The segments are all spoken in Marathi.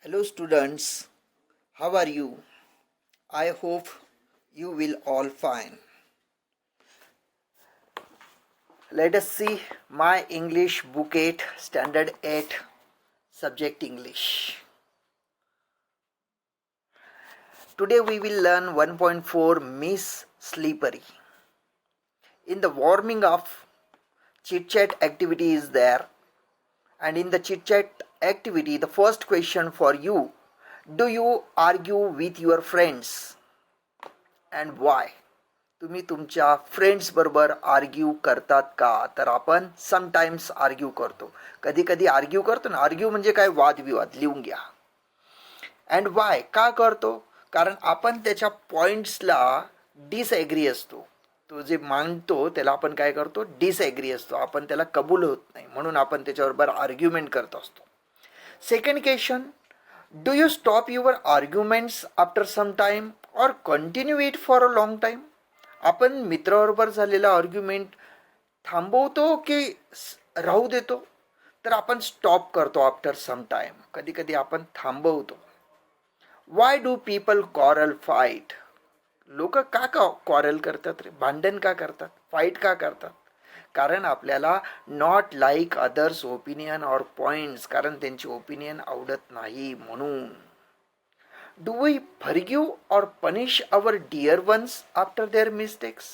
Hello students, how are you? I hope you will all fine. Let us see my English book 8 standard 8 subject English. Today we will learn 1.4 Miss Slippery. In the warming up, chit chat activity is there, and in the chit chat activity the first question for you, do you argue with your friends and why? तुम्ही तुमच्या फ्रेंड्स बरोबर आर्ग्यू करतात का? तर आपण समटाइम्स आर्ग्यू करतो, कधी कधी आर्ग्यू करतो ना. आर्ग्यू म्हणजे काय? वादविवाद. लिहून घ्या. अँड वाय, का करतो? कारण आपण त्याच्या पॉइंट्सला डिसएग्री असतो. तो जे मांडतो त्याला आपण काय करतो? डिसएग्री असतो, आपण त्याला कबूल होत नाही, म्हणून आपण त्याच्याबरोबर आर्ग्युमेंट करत असतो. Second question, do you stop your arguments after some time or continue it for a long time? आपण मित्राबरोबर झालेला आर्ग्युमेंट थांबवतो की राहू देतो? तर आपण स्टॉप करतो आफ्टर सम टाइम. कधी कधी आपण थांबवतो. Why do people quarrel fight? लोक का कॉरल करतात रे? भांडण का करतात? फाईट का करतात? कारण आपल्याला नॉट लाईक अदर्स ओपिनियन और पॉइंट्स, कारण त्यांची ओपिनियन आवडत नाही म्हणून. डू वी फॉरगिव्ह और punish our dear ones after their mistakes?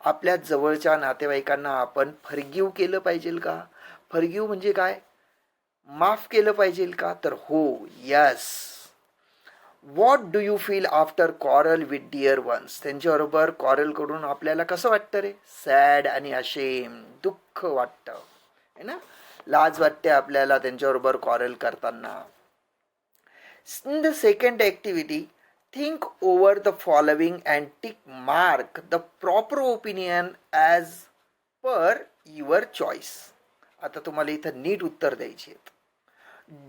आपल्या जवळच्या नातेवाईकांना आपण फॉरगिव्ह केलं पाहिजे का? फॉरगिव्ह म्हणजे काय? माफ केलं पाहिजे का? तर हो, yes. What do you feel after quarrel with dear ones? त्यांच्याबरोबर कॉरल करून आपल्याला कसं वाटतं रे? सॅड आणि अशेम, दुःख वाटतं है ना, लाज वाटते आपल्याला त्यांच्याबरोबर कॉरल करताना. In the second activity, think over the following and tick mark the proper opinion as per your choice. आता तुम्हाला इथं नीट उत्तर द्यायची आहेत.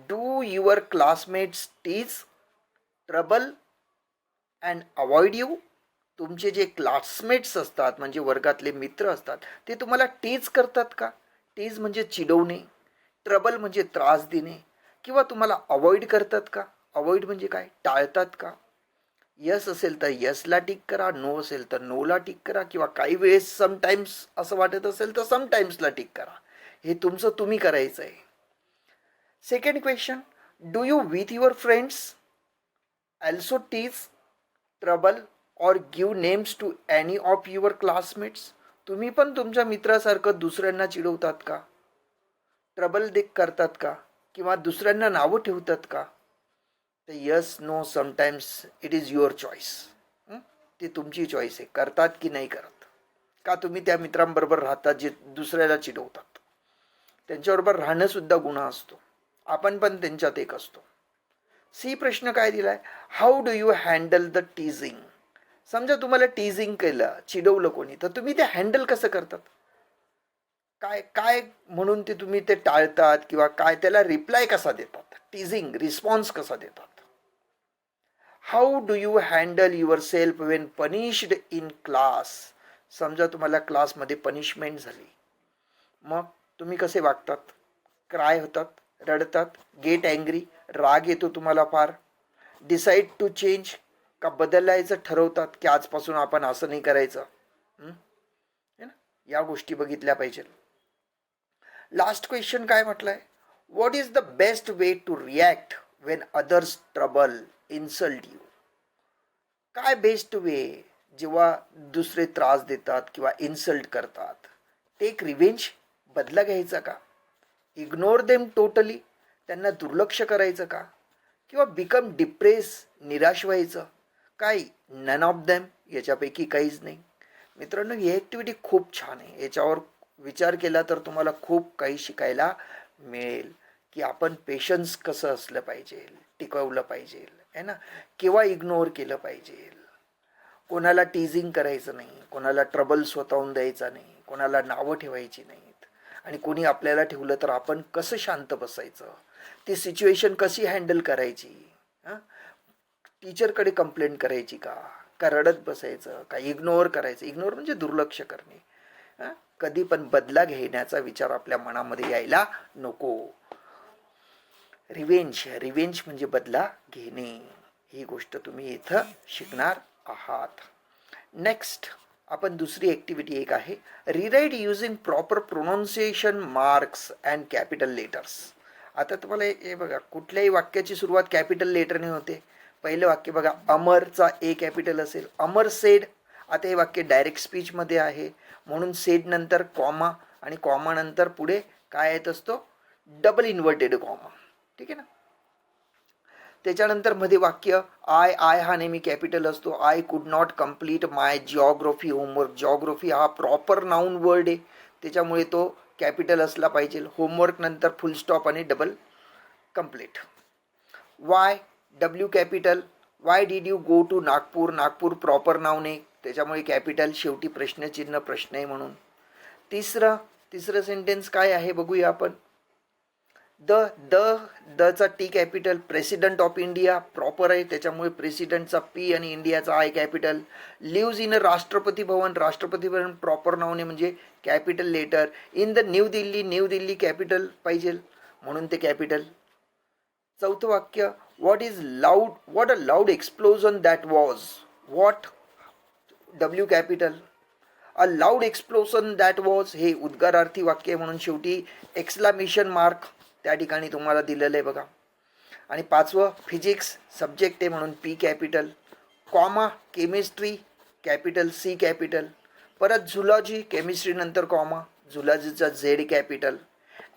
Do your classmates tease, trouble and avoid you? तुमचे जे क्लासमेट्स असतात म्हणजे वर्गातले मित्र असतात ते तुम्हाला टीज करतात का? टीज म्हणजे चिडवणे, ट्रबल म्हणजे त्रास देणे, किंवा तुम्हाला अवॉइड करतात का? अवॉइड म्हणजे काय? टाळतात का? यस असेल तर यसला टिक करा, नो असेल तर नोला टिक करा, किंवा काही वेळेस समटाइम्स असं वाटत असेल तर समटाइम्सला टिक करा. हे तुमचं तुम्ही करायचं आहे. Second question, do you with your friends also tease, trouble or give names to any of your classmates? तुम्ही पण तुमच्या मित्रासारखं दुसऱ्यांना चिडवतात का? ट्रबल करतात का? किंवा दुसऱ्यांना नावं ठेवतात का? तर yes, no, sometimes, it is your choice. ती तुमची चॉईस आहे, करतात की नाही करत. का तुम्ही त्या मित्रांबरोबर राहतात जे दुसऱ्याला चिडवतात? त्यांच्याबरोबर राहणं सुद्धा गुन्हा असतो, आपण पण त्यांच्यात एक असतो. सी प्रश्न काय दिलाय? How do you handle the टीजिंग? समजा तुम्हाला टीजिंग केलं, चिडवलं कोणी, तर तुम्ही ते हँडल कसं करतात? काय काय म्हणून ते तुम्ही ते टाळतात, किंवा काय त्याला रिप्लाय कसा देतात? टीजिंग रिस्पॉन्स कसा देतात? How do you handle your self Wien punished in class? समजा तुम्हाला क्लासमध्ये पनिशमेंट झाली, मग तुम्ही कसे वागतात? क्राय होतात, रडतात, गेट अँग्री, राग येतो तुम्हाला फार, डिसाईड टू चेंज, का बदलायचं ठरवतात की आजपासून आपण असं नाही करायचं? या गोष्टी बघितल्या पाहिजे. लास्ट क्वेश्चन काय म्हटलंय? What is the best way to react when others trouble insult you? काय बेस्ट वे जेव्हा दुसरे त्रास देतात किंवा इन्सल्ट करतात? टेक रिव्हेंज, बदला घ्यायचा का? इग्नोर देम टोटली, त्यांना दुर्लक्ष करायचं का? किंवा बिकम डिप्रेस, निराश व्हायचं? काही नन ऑफ देम, याच्यापैकी काहीच नाही. मित्रांनो, ही ॲक्टिव्हिटी खूप छान आहे. याच्यावर विचार केला तर तुम्हाला खूप काही शिकायला मिळेल की आपण पेशन्स कसं असलं पाहिजे, टिकवलं पाहिजे है ना, किंवा इग्नोर केलं पाहिजे, कोणाला टीजिंग करायचं नाही, कोणाला ट्रबल स्वतःहून द्यायचा नाही, कोणाला नावं ठेवायची नाहीत, आणि कोणी आपल्याला ठेवलं तर आपण कसं शांत बसायचं, ती सिच्युएशन कशी हँडल करायची, टीचरकडे कंप्लेंट करायची का रडत बसायचं, का इग्नोर करायचं? इग्नोर म्हणजे दुर्लक्ष करणे. कधी पण बदला घेण्याचा विचार आपल्या मनामध्ये यायला नको. रिवेंज. रिवेंज म्हणजे बदला घेणे. ही गोष्ट तुम्ही इथं शिकणार आहात. नेक्स्ट आपण दुसरी ॲक्टिव्हिटी एक आहे, rewrite using proper pronunciation marks and capital letters. आता तुम्हाला हे बघा, कुठल्याही वाक्याची सुरुवात कॅपिटल लेटरने होते. पहिलं वाक्य बघा, अमरचा ए कॅपिटल असेल, अमर सेड. आता हे वाक्य डायरेक्ट स्पीचमध्ये आहे म्हणून सेड नंतर कॉमा आणि कॉमा नंतर पुढे काय येत असतो, डबल इन्व्हर्टेड कॉमा. ठीक आहे ना. त्याच्यानंतर मध्ये वाक्य आय हा नेहमी कॅपिटल असतो. I could not complete my geography homework. Geography हा प्रॉपर नाऊन वर्ड आहे, त्याच्यामुळे तो कॅपिटल असला पाहिजे. होमवर्क नंतर फुल स्टॉप आणि double complete. Why, W capital. Why did you go to Nagpur. Nagpur proper noun आहे, त्याच्यामुळे कॅपिटल. शेवटी प्रश्नचिन्ह, प्रश्न आहे म्हणून. तिसरं सेंटेन्स काय आहे बघूया आपण. दचा T capital. President of India proper आहे, त्याच्यामुळे प्रेसिडेंटचा पी आणि इंडियाचा I capital. Lives in a Rashtrapati Bhavan. Rashtrapati Bhavan proper noun आहे म्हणजे capital letter. In the New Delhi. New Delhi capital पाहिजे म्हणून ते कॅपिटल. चौथं वाक्य, what a loud explosion that was. What, W capital. A loud explosion that was हे उद्गारार्थी वाक्य आहे म्हणून शेवटी एक्सक्लामेशन मार्क त्या ठिकाणी तुम्हाला दिलेलं आहे बघा. आणि पाचवं, फिजिक्स सब्जेक्ट आहे म्हणून P capital. Comma, chemistry capital C capital. परत झुलॉजी, केमिस्ट्री नंतर कॉमा, झुलॉजीचा Z capital.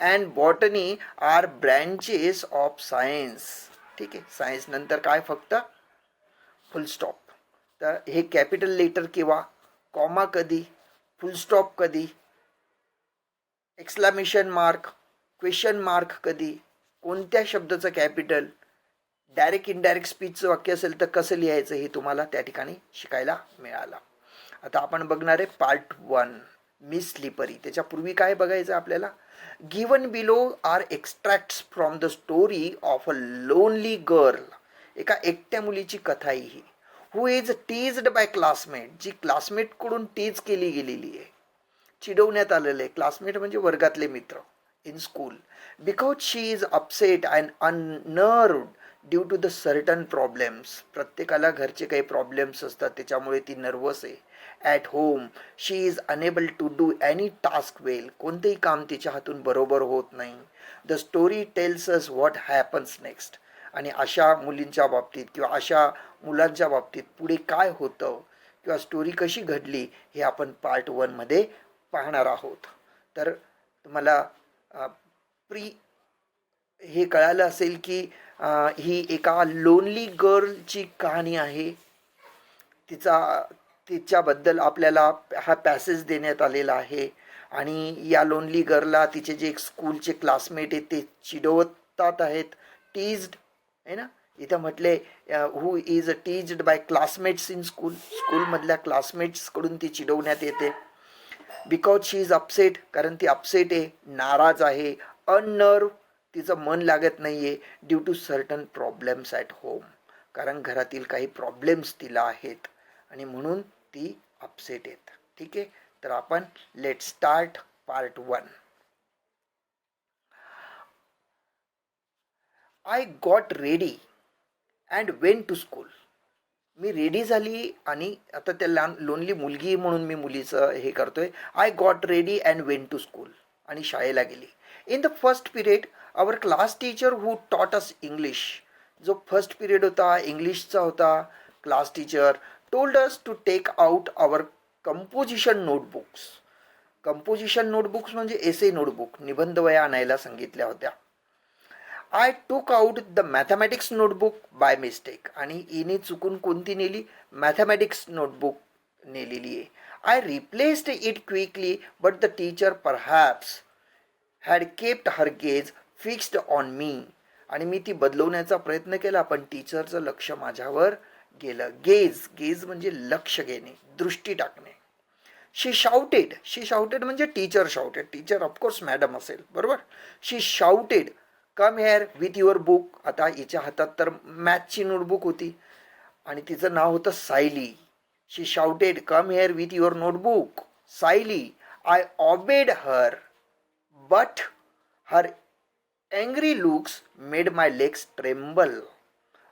And botany are branches of science. ठीक आहे, सायन्स नंतर काय, फक्त फुल स्टॉप. तर हे कॅपिटल लेटर किंवा कॉमा कधी, फुल स्टॉप कधी, एक्सक्लामेशन मार्क, क्वेश्चन मार्क कधी, कोणत्या शब्दाचं कॅपिटल, डायरेक्ट इनडायरेक्ट स्पीचचं वाक्य असेल तर कसं लिहायचं हे तुम्हाला त्या ठिकाणी शिकायला मिळालं. आता आपण बघणार आहे पार्ट 1, मिस स्लिपरी. त्याच्यापूर्वी काय बघायचं आपल्याला. Given below are extracts from the story of a lonely girl. एका एकट्या मुलीची कथा आहे ही. Who is teased by classmate. जी क्लासमेटकडून टीज केली गेलेली आहे, चिडवण्यात आलेलं आहे. क्लासमेट म्हणजे वर्गातले मित्र. In school, because she is upset and unnerved due to the certain problems. प्रत्येकाला घरचे काही प्रॉब्लेम्स असतात, त्याच्यामुळे ती नर्वस आहे. At home she is unable to do any task well. कोणतेही काम तिच्या हातून बरोबर होत नाही. The story tells us what happens next. आणि अशा मुलींच्या बाबतीत किंवा अशा मुलांच्या बाबतीत पुढे काय होतं किंवा स्टोरी कशी घडली हे आपण पार्ट 1 मध्ये पाहणार आहोत. तर तुम्हाला हे कळालं असेल की ही एका लोनली गर्लची कहाणी आहे. तिच्याबद्दल आपल्याला हा पॅसेज देण्यात आलेला आहे. आणि या लोनली गर्लला तिचे जे एक स्कूलचे क्लासमेट आहेत ते चिडवतात आहेत. टीज्ड आहे ना, इथं म्हटले who is teased by classmates in school. स्कूलमधल्या क्लासमेट्सकडून ती चिडवण्यात येते. बिकॉज शी इज अपसेट, कारण ती अपसेट आहे, नाराज आहे. अननर्व, तिचं मन लागत नाही आहे. Due to certain problems at home, कारण घरातील काही प्रॉब्लेम्स तिला आहेत आणि म्हणून ती अपसेट आहेत. ठीक आहे, तर आपण let start part 1. I got ready and went to school. मी रेडी झाली आणि आता त्या लोनली मुलगी म्हणून मी मुलीचं हे करतोय. I got ready and went to school, आणि शाळेला गेली. In the first period our class teacher who taught us English. जो फर्स्ट पिरियड होता इंग्लिशचा होता, class teacher told us to take out our composition notebooks. Composition notebooks म्हणजे एसे नोटबुक, निबंधवया आणायला सांगितल्या होत्या. I took out the mathematics notebook by mistake. आणि हिने चुकून कोणती नेली, मॅथमॅटिक्स नोटबुक नेलेली आहे. I replaced it quickly but the teacher perhaps had kept her gauge fixed on me. आणि मी ती बदलवण्याचा प्रयत्न केला पण टीचरचं लक्ष माझ्यावर गेलं. गेज म्हणजे लक्ष घेणे, दृष्टी टाकणे. शी शाउटेड म्हणजे teacher shouted. Teacher of course madam असेल, बरोबर. She shouted come here with your book. आता हिच्या हातात तर मॅथची नोटबुक होती आणि तिचं नाव होतं Sayali. She shouted come here with your notebook Sayali. I obeyed her but her Angry looks made my legs tremble.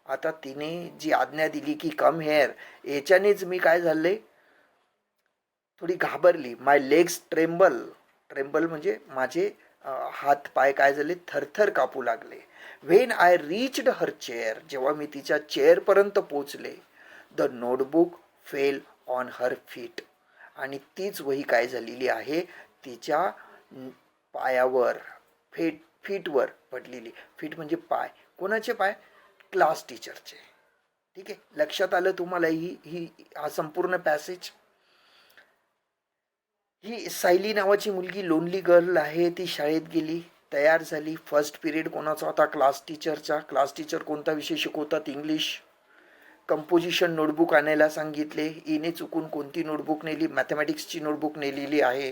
आता तिने जी आज्ञा दिली की कम हेअर, याच्यानेच मी काय झाले, थोडी घाबरली. माय लेग्स ट्रेम्बल. ट्रेम्बल म्हणजे माझे हात पाय काय झाले, थरथर कापू लागले. When I reached her chair, जेव्हा मी तिच्या चेअरपर्यंत पोचले, the notebook fell on her feet. आणि तीच वही काय झालेली आहे, तिच्या पायावर, फीटवर पडलेली. फीट म्हणजे पाय. कोणाचे पाय? क्लास टीचरचे. ठीक आहे, लक्षात आलं तुम्हाला ही ही हा संपूर्ण पॅसेज. ही सायली नावाची मुलगी लोनली गर्ल आहे. ती शाळेत गेली, तयार झाली. फर्स्ट पिरियड कोणाचा होता? क्लास टीचरचा. क्लास टीचर कोणता विषय शिकवतात? इंग्लिश. कंपोजिशन नोटबुक आणायला सांगितले. हिने चुकून कोणती नोटबुक नेली? मॅथमॅटिक्सची नोटबुक नेलेली आहे.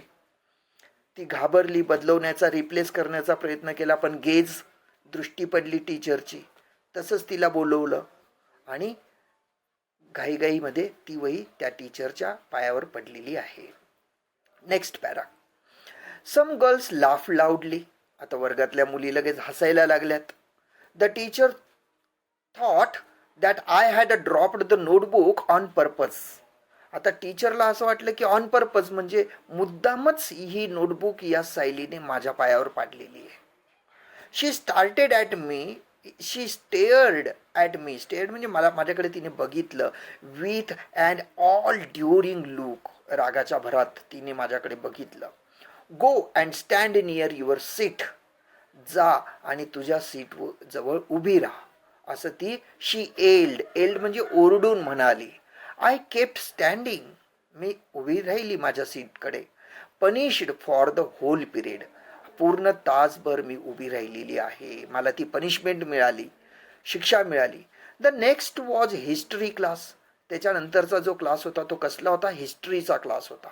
ती घाबरली, बदलवण्याचा, रिप्लेस करण्याचा प्रयत्न केला, पण गेज दृष्टी पडली टीचरची. तसंच तिला बोलवलं आणि घाईघाईमध्ये ती वही त्या टीचरच्या पायावर पडलेली आहे. Next para. Some girls laugh loudly. आता वर्गातल्या मुली लगेच हसायला लागल्यात. The teacher thought that I had dropped the notebook on purpose. आता टीचरला असं वाटलं की ऑन पर्पज म्हणजे मुद्दामच ही नोटबुक या सायलीने माझ्या पायावर पाडलेली आहे. She started at me, she stared at me. Stared म्हणजे माझ्याकडे तिने बघितलं. With and all during look, रागाच्या भरात तिने माझ्याकडे बघितलं. Go and stand near your seat. जा आणि तुझ्या सीट जवळ उभी राहा, असं ती शी एल्ड म्हणजे ओरडून म्हणाली. I kept standing. मी उभी राहिली माझ्या सीटकडे. Punished for the whole period. पूर्ण तासभर मी उभी राहिलेली आहे. मला ती पनिशमेंट मिळाली, शिक्षा मिळाली. The next was history class. त्याच्यानंतरचा जो क्लास होता तो कसला होता? हिस्ट्रीचा क्लास होता.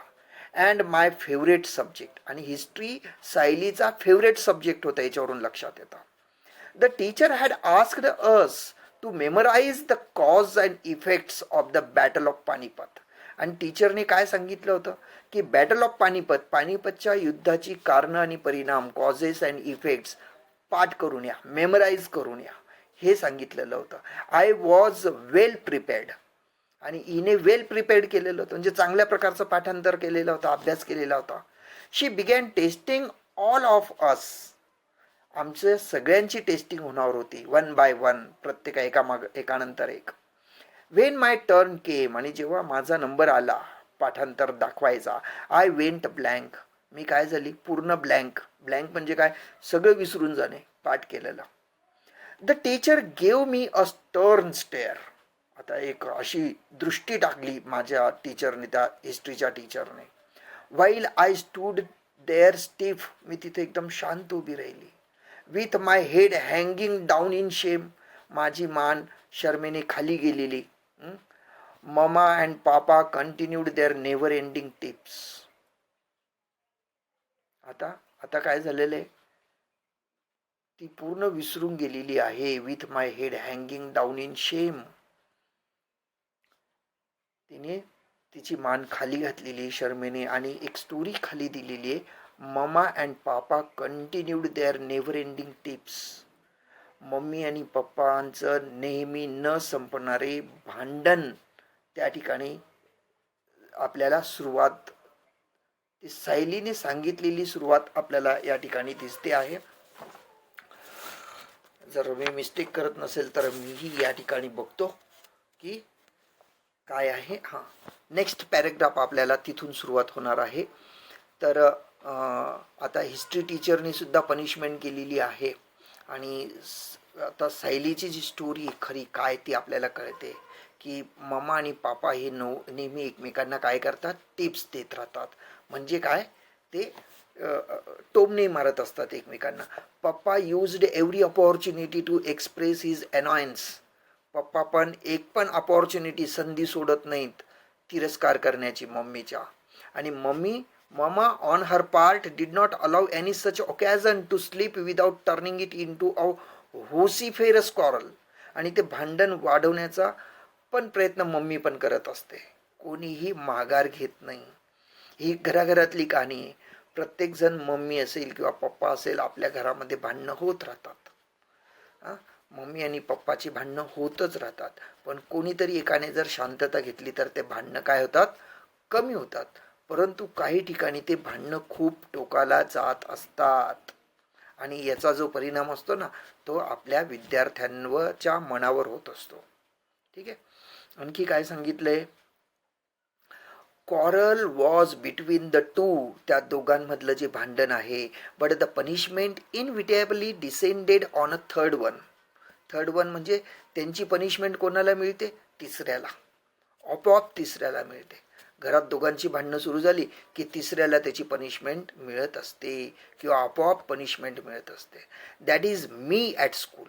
And my favourite subject. आणि हिस्ट्री सायलीचा फेवरेट सब्जेक्ट होता, याच्यावरून लक्षात येतं. The teacher had asked us to memorise the cause and effects of the battle of Panipat. आणि टीचरने काय सांगितलं होतं की बॅटल ऑफ पानिपत, पानिपतच्या युद्धाची कारणं आणि परिणाम, कॉजेस अँड इफेक्ट्स पाठ करून या, मेमराइज करून या, हे सांगितलेलं होतं. I was well prepared. आणि हिने वेल प्रिपेअर्ड केलेलं होतं, म्हणजे चांगल्या प्रकारचं पाठांतर केलेलं होतं, अभ्यास केलेला होता. She began testing all of us. आमच्या सगळ्यांची टेस्टिंग होणार होती, वन बाय वन, प्रत्येक एकानंतर एक. वेन माय टर्न केम. आणि जेव्हा माझा नंबर आला पाठांतर दाखवायचा, आय वेंट ब्लँक. मी काय झाली? पूर्ण ब्लँक. ब्लँक म्हणजे काय? सगळं विसरून जाणे, पाठ केलेलं. The teacher gave me a stern stare. आता एक अशी दृष्टी टाकली माझ्या टीचरने, त्या हिस्ट्रीच्या टीचरने. While I stood there stiff. मी तिथे एकदम शांत उभी राहिली. With my head hanging down in shame. माझी मान शर्मेने खाली गेलेली. Mama and papa continued their never ending tips. आता काय झालेलं आहे? ती पूर्ण विसरून गेलेली आहे. With my head hanging down in shame. तिने तिची मान खाली घातलेली शर्मेने आणि एक स्टोरी खाली दिलेली आहे. Mama and papa continued their never ending tiffs. मम्मी आणि पप्पांचं नेहमी न संपणारे भांडण त्या ठिकाणी आपल्याला सुरुवात, सायलीने सांगितलेली सुरुवात आपल्याला या ठिकाणी दिसते आहे. जर मी मिस्टेक करत नसेल तर मीही या ठिकाणी बघतो की काय आहे. हां, नेक्स्ट पॅरेग्राफ आपल्याला तिथून सुरुवात होणार आहे. तर आता हिस्ट्री टीचरने सुद्धा पनिशमेंट केलेली आहे आणि आता सायलीची जी स्टोरी खरी काय ती आपल्याला कळते की मम्मा आणि पापा हे नेहमी एकमेकांना काय करतात? टिप्स देत राहतात. म्हणजे काय? ते टोमणे मारत असतात एकमेकांना. Papa used every opportunity to express his annoyance. पप्पा पण एक पण अपॉर्च्युनिटी, संधी सोडत नाहीत तिरस्कार करण्याची मम्मीच्या. आणि mama on her part did not allow any such occasion to sleep without turning it into a vociferous coral. आणि ते भांडण वाढवण्याचा पण प्रयत्न मम्मी पण करत असते. कोणीही माघार घेत नाही. ही घराघरातली कहाणी आहे. प्रत्येकजण मम्मी असेल किंवा पप्पा असेल आपल्या घरामध्ये भांडणं होत राहतात. मम्मी आणि पप्पाची भांडणं होतच राहतात. पण कोणीतरी एकाने जर शांतता घेतली तर ते भांडणं काय होतात, कमी होतात. परंतु काही ठिकाणी ते भांडणं खूप टोकाला जात असतात आणि याचा जो परिणाम असतो ना तो आपल्या विद्यार्थ्यांवरच्या मनावर होत असतो. ठीक आहे. आणखी काय सांगितलंय, quarrel was between the two, त्या दोघांमधलं जे भांडण आहे, but the punishment inevitably descended on a third one. Third one म्हणजे त्यांची पनिशमेंट कोणाला मिळते, तिसऱ्याला, आपोआप तिसऱ्याला मिळते. घरात दोघांची भांडणं सुरू झाली की तिसऱ्याला त्याची पनिशमेंट मिळत असते किंवा आपोआप पनिशमेंट मिळत असते. That is me at school.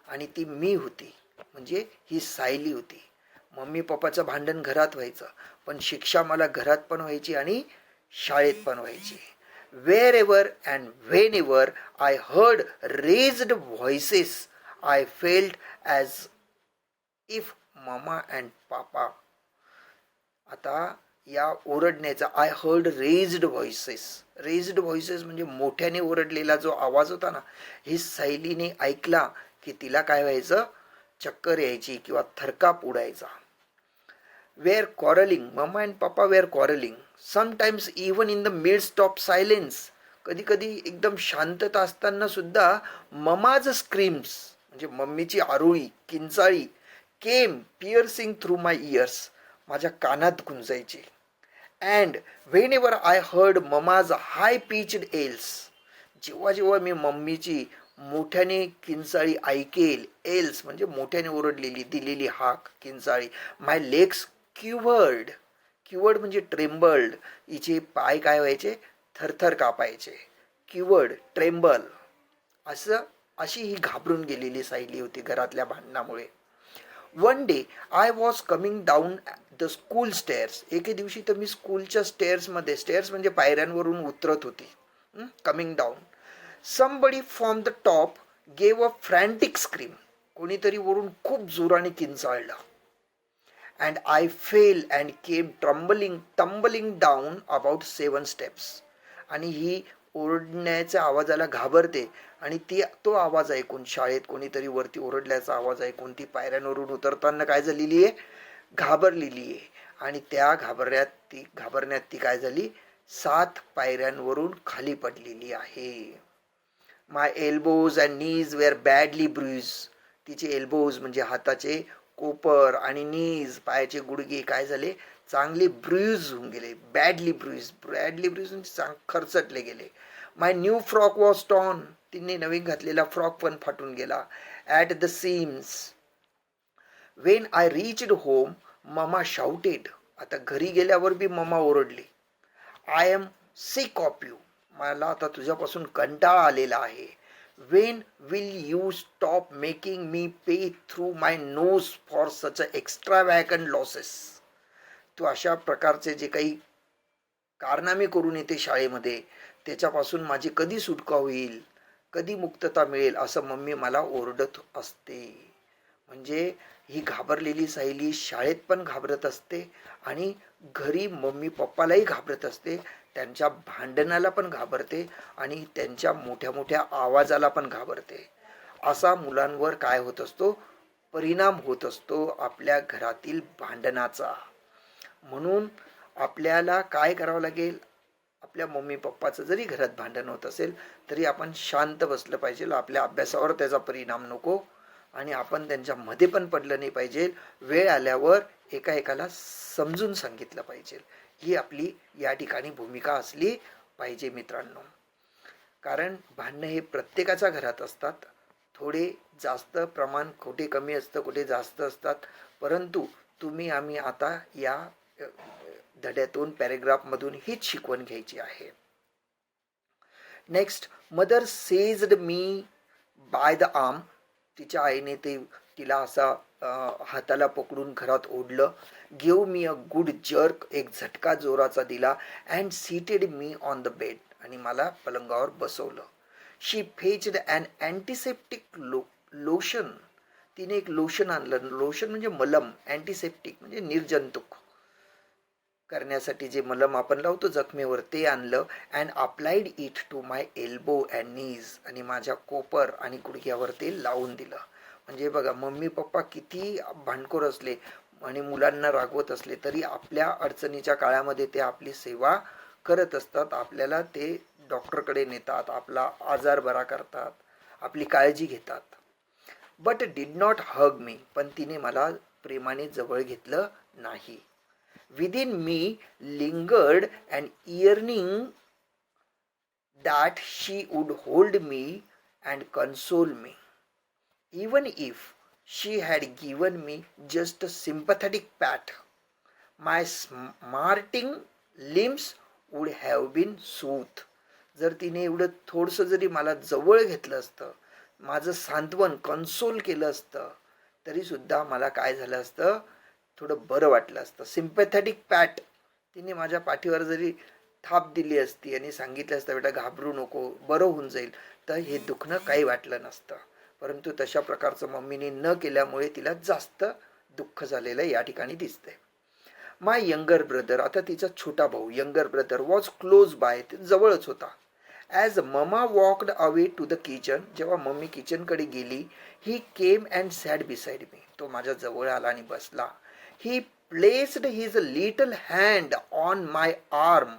आणि ती मी होती म्हणजे ही सायली होती. मम्मी पप्पाचं भांडण घरात व्हायचं, पण शिक्षा मला घरात पण व्हायची आणि शाळेत पण व्हायची. Wherever and whenever I heard raised voices I felt as if mama and papa. आता या ओरडण्याचा, I heard raised voices, raised voices म्हणजे मोठ्याने ओरडलेला जो आवाज होता ना, ही सायलीने ऐकला की तिला काय व्हायचं, चक्कर यायची किंवा थरकाप उडायचा. Were quarreling, mama and papa were quarreling, sometimes even in the midst of silence. कधी कधी एकदम शांतता असताना सुद्धा ममाज स्क्रीम्स म्हणजे मम्मीची आरोळी, किंचाळी, came piercing through my ears, माझ्या कानात गुंजायची. And whenever I heard mama's high pitched yells, जेव्हा जेव्हा मी मम्मीची मोठ्याने किंचाळी ऐकेल, एल्स म्हणजे मोठ्याने ओरडलेली दिलेली हाक, किंचाळी, माय लेग्स क्युवर्ड, क्युवर्ड म्हणजे ट्रेम्बल्ड, हिचे पाय काय व्हायचे, थरथर कापायचे. क्युवर्ड, ट्रेम्बल, अशी ही घाबरून गेलेली सायली होती घरातल्या भांडणामुळे. One day I was coming down the school stairs, एके दिवशी तर मी स्कूलच्या स्टेअर्समध्ये, स्टेअर्स म्हणजे पायऱ्यांवरून उतरत होती, coming down. Somebody from the top gave a frantic scream, कोणीतरी वरून खूप जोराने किंचाळलं. And I fell and came tumbling down about 7 steps. आणि ही ओरडण्याच्या आवाजाला घाबरते आणि तो आवाज ऐकून, शाळेत कोणीतरी वरती ओरडल्याचा आवाज ऐकून ती पायऱ्यांवरून उतरताना काय झालेली आहे, घाबरलेली आहे. आणि त्या घाबरण्यात ती काय झाली, 7 पायऱ्यांवरून खाली पडलेली आहे. My elbows and knees were badly bruise, तिचे एल्बोज म्हणजे हाताचे कोपर आणि नीज पायाचे गुडघे काय झाले, चांगले ब्रुइज होऊन गेले. बॅडली ब्रुइज म्हणजे खरचटले गेले. My new frock was torn, तिने नवीन घातलेला फ्रॉक पण फाटून गेला. At the seams. When I reached home mama shouted, आता घरी गेल्यावर बी ममा ओरडली. I am sick of you, मला आता तुझ्यापासून कंटाळा आलेला आहे. When will you stop making me pay through my nose for such a extravagant losses, तू अशा प्रकारचे जे काही कारनामे करून येते शाळेमध्ये त्याच्यापासून माझी कधी सुटका होईल, कधी मुक्तता मिळेल, असं मम्मी मला ओरडत असते. म्हणजे ही घाबरलेली सायली शाळेत पण घाबरत असते आणि घरी मम्मी पप्पालाही घाबरत असते, त्यांच्या भांडणाला पण घाबरते आणि त्यांच्या मोठ्या मोठ्या आवाजाला पण घाबरते. असा मुलांवर काय होत असतो, परिणाम होत असतो आपल्या घरातील भांडणाचा. म्हणून आपल्याला काय करावं लागेल, आपल्या मम्मी पप्पाचं जरी घरात भांडण होत असेल तरी आपण शांत बसलं पाहिजे, आपल्या अभ्यासावर त्याचा परिणाम नको आणि आपण त्यांच्या मध्ये पण पडलं नाही पाहिजे. वेळ आल्यावर एकाला समजून सांगितलं पाहिजे, ही आपली या ठिकाणी भूमिका असली पाहिजे मित्रांनो. कारण भांडणं हे प्रत्येकाच्या घरात असतात, थोडे जास्त प्रमाण कुठे कमी असतं, कुठे जास्त असतात, परंतु तुम्ही आम्ही आता या धड्यातून पॅरेग्राफमधून हीच शिकवण घ्यायची आहे. Next, mother seized me by the arm, तिच्या आईने तिला असा हाताला पकडून घरात ओढलं. Give me a good jerk, एक झटका जोराचा दिला. And seated me on the bed, आणि मला पलंगावर बसवलं. She fetched and antiseptic lotion, तिने एक लोशन आणलं. लोशन म्हणजे मलम, अँटीसेप्टिक म्हणजे निर्जंतुक. करण्यासाठी जे मलम आपण लावतो जखमेवर ते आणलं and applied it to my elbow and knees, आणि माझ्या कोपर आणि गुडघ्यावर ते लावून दिलं. म्हणजे बघा, मम्मी पप्पा किती भांडखोर असले आणि मुलांना रागवत असले तरी आपल्या अडचणीच्या काळामध्ये ते आपली सेवा करत असतात. आपल्याला ते डॉक्टरकडे नेतात, आपला आजार बरा करतात, आपली काळजी घेतात. बट डिड नॉट हग मी, पण तिने मला प्रेमाने जवळ घेतलं नाही. Within me lingered an yearning that she would hold me and console me. Even if she had given me just a sympathetic pat, my smarting limbs would have been soothed. जर तिने एवढं थोडंसं जरी मला जवळ घेतलं असतं, माझं सांत्वन कन्सोल केलं असतं, तरी सुद्धा मला काय झालं असतं, थोडं बरं वाटलं असतं. सिम्पॅथॅटिक पॅट, तिने माझ्या पाठीवर जरी थाप दिली असती आणि सांगितलं असतं बेटा घाबरू नको, बरं होऊन जाईल, तर हे दुखणं काही वाटलं नसतं. परंतु तशा प्रकारचं मम्मीने न केल्यामुळे तिला जास्त दुःख झालेलं या ठिकाणी दिसतंय. माय यंगर ब्रदर, आता तिचा छोटा भाऊ younger brother was close by, जवळच होता. As mama walked away to the kitchen, जेव्हा मम्मी किचनकडे गेली, he came and sat beside me, तो माझ्या जवळ आला आणि बसला. He placed his little hand on my arm.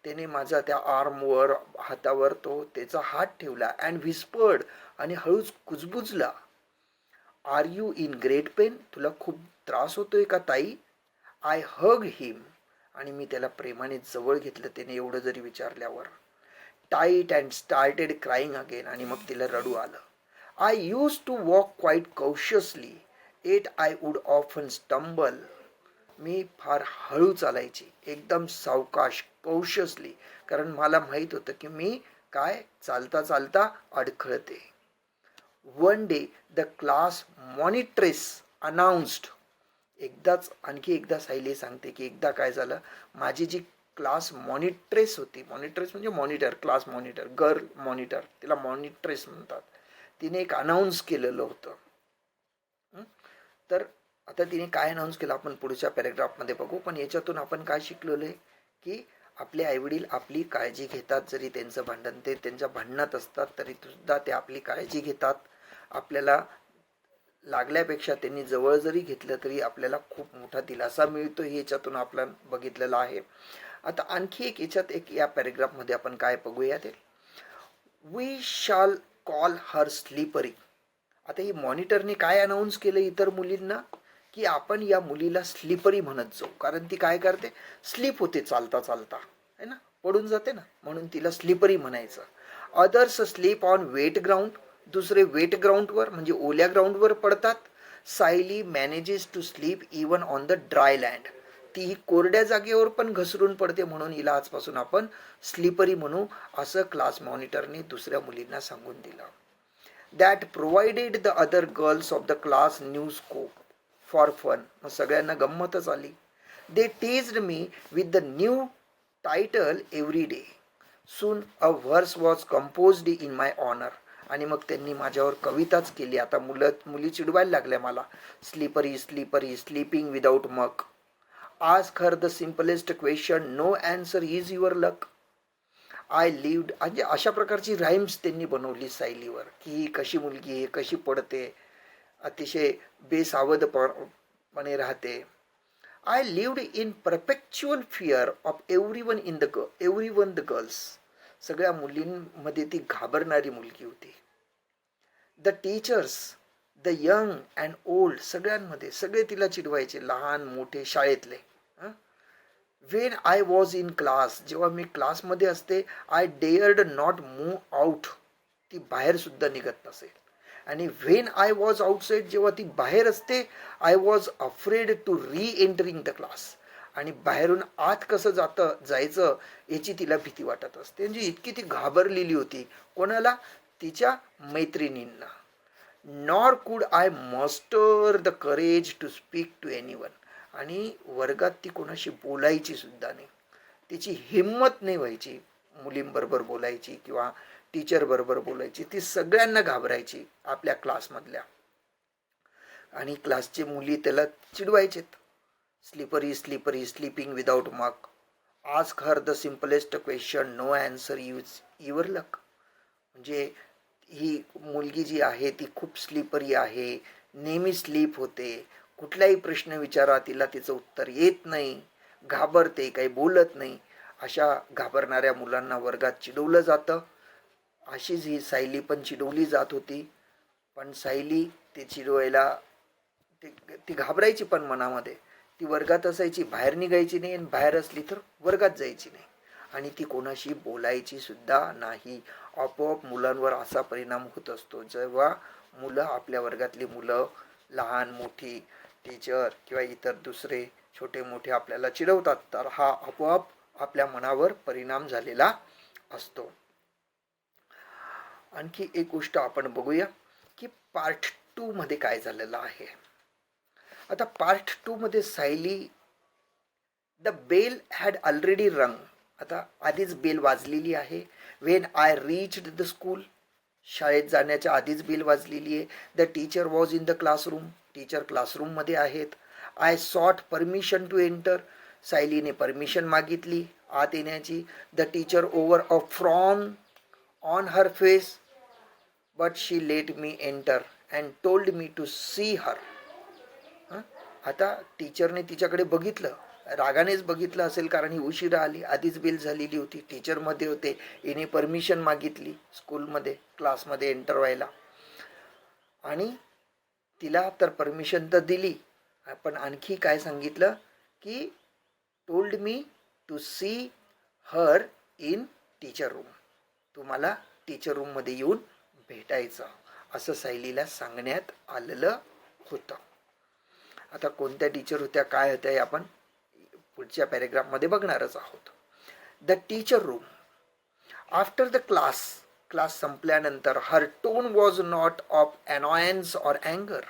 त्याने माझा त्या आर्मवर, हातावर तो त्याचा हात ठेवला. अँड whispered, आणि हळूच कुजबुजला. Are you in great pain, तुला खूप त्रास होतोय का ताई? आय हग हिम, आणि मी त्याला प्रेमाने जवळ घेतलं त्याने एवढं जरी विचारल्यावर. Tight and started crying again, आणि मग तिला रडू आलं. I use to walk quite cautiously, at I would often stumble, मी फार हळू चालायची, एकदम सावकाश, कॉशियसली, कारण मला माहीत होतं की मी काय चालता चालता अडखळते. One day the class monitress announced, एकदाच आणखी एकदा सायली सांगते की एकदा काय झालं, माझी जी क्लास मॉनिट्रेस होती, मॉनिट्रेस म्हणजे monitor, class monitor, girl monitor, तिला मॉनिट्रेस म्हणतात, तिने एक अनाऊन्स केलेलं होतं. तर आता तिने काय अनाऊन्स केलं आपण पुढच्या पॅरेग्राफमध्ये बघू. पण याच्यातून आपण काय शिकलेलो आहे की आपले आईवडील आपली काळजी घेतात, जरी त्यांचं भांडण ते त्यांच्या भांडणात असतात तरी सुद्धा ते आपली काळजी घेतात. आपल्याला लागल्यापेक्षा त्यांनी जवळ जरी घेतलं तरी आपल्याला खूप मोठा दिलासा मिळतो, हे याच्यातून आपलं बघितलेलं आहे. आता आणखी एक याच्यात एक या पॅरेग्राफमध्ये आपण काय बघूया ते, we shall call her slippery. आता ही मॉनिटरने काय अनाऊन्स केलं इतर मुलींना की आपण या मुलीला स्लीपरी म्हणत जाऊ, कारण ती काय करते, स्लीप होते चालता चालता, है ना, पडून जाते ना, म्हणून तिला स्लीपरी म्हणायचं. Others sleep on wet ground, दुसरे वेट ग्राउंडवर म्हणजे ओल्या ग्राउंडवर पडतात. Sayali manages to sleep even on the dry land, ती ही कोरड्या जागेवर पण घसरून पडते, म्हणून हिला आजपासून आपण स्लीपरी म्हणू, असं क्लास मॉनिटरने दुसऱ्या मुलींना सांगून दिलं. That provided the other girls of the class new scope for fun. मग सगळ्यांना गंमतच आली. They teased me with the new title every day. Soon a verse was composed in my honor. आणि मग त्यांनी माझ्यावर कविताच केली. आता मुली चिडवायला लागल्या मला. स्लीपरी स्लीपरी स्लीपिंग विदाउट मग. Ask her the simplest question, no answer is your luck. I lived, म्हणजे अशा प्रकारची राईम्स त्यांनी बनवली सायलीवर की ही कशी मुलगी आहे, कशी पडते, अतिशय बेसावधपणे राहते. I lived in परपेच्युअल fear of everyone the girls, सगळ्या मुलींमध्ये ती घाबरणारी मुलगी होती. The teachers, the young and old, सगळ्यांमध्ये सगळे तिला चिडवायचे, लहान मोठे शाळेतले. When I was in class, जेव्हा मी क्लासमध्ये असते, आय डेअर्ड नॉट मूव्ह आउट, ती बाहेर सुद्धा निघत नसेल. आणि व्हेन आय वॉज आउटसाईड, जेव्हा ती बाहेर असते, I was afraid to reentering the class, आणि बाहेरून आत कसं जायचं याची तिला भीती वाटत असते. म्हणजे इतकी ती घाबरलेली होती. कोणाला? तिच्या मैत्रिणींना. Nor could I muster the courage to speak to anyone, आणि वर्गात ती कोणाशी बोलायची सुद्धा नाही, तिची हिंमत नाही व्हायची मुलींबरोबर बोलायची किंवा टीचर बरोबर बोलायची. ती सगळ्यांना घाबरायची आपल्या क्लासमधल्या, आणि क्लासची मुली त्याला चिडवायचेत. Slippery slippery sleeping without muck. Ask her the simplest question, no answer use your luck. म्हणजे ही मुलगी जी आहे ती खूप स्लीपरी आहे, नेहमी स्लीप होते. कुठलाही प्रश्न विचारा तिला तिचं उत्तर येत नाही, घाबरते, काही बोलत नाही. अशा घाबरणाऱ्या मुलांना वर्गात चिडवलं जातं. अशीच ही सायली पण चिडवली जात होती. पण सायली ते चिडवायला ती घाबरायची पण मनामध्ये. ती वर्गात असायची, बाहेर निघायची नाही, आणि बाहेर असली तर वर्गात जायची नाही, आणि ती कोणाशी बोलायची सुद्धा नाही. आपोआप मुलांवर असा परिणाम होत असतो. जेव्हा मुलं, आपल्या वर्गातली मुलं, लहान मोठी, टीचर किंवा इतर दुसरे छोटे मोठे आपल्याला चिडवतात, तर हा आपोआप आपल्या मनावर परिणाम झालेला असतो. आणखी एक गोष्ट आपण बघूया की पार्ट 2 मध्ये काय झालेलं आहे. आता पार्ट 2 मध्ये Sayali, the bell had already rung. आता आधीच बेल वाजलेली आहे. When I reached the school, शाळेत जाण्याच्या आधीच बेल वाजलेली आहे. The teacher was in the classroom, teacher classroom मध्ये आहेत. I sought permission to enter, सायलीने परमिशन मागितली आत येण्याची. The teacher over a frown on her face, but she let me enter and told me to see her. आता टीचरने तिच्याकडे बघितलं, रागानेच बघितलं असेल, कारण ही उशिरा आली, आधीच बेल झालेली होती, टीचरमध्ये होते, हिने परमिशन मागितली स्कूलमध्ये, क्लासमध्ये एंटर व्हायला, आणि तिला तर परमिशन तर दिली, पण आणखी काय सांगितलं की told me to see her in teacher room, तुम्हाला टीचर रूममध्ये येऊन भेटायचं, असं सायलीला सांगण्यात आलेलं होतं. आता कोणत्या टीचर होत्या, काय होत्या, हे आपण पुढच्या पॅरेग्राफमध्ये बघणारच आहोत. The teacher room. After the class संपल्यानंतर her tone was not of annoyance or अँगर.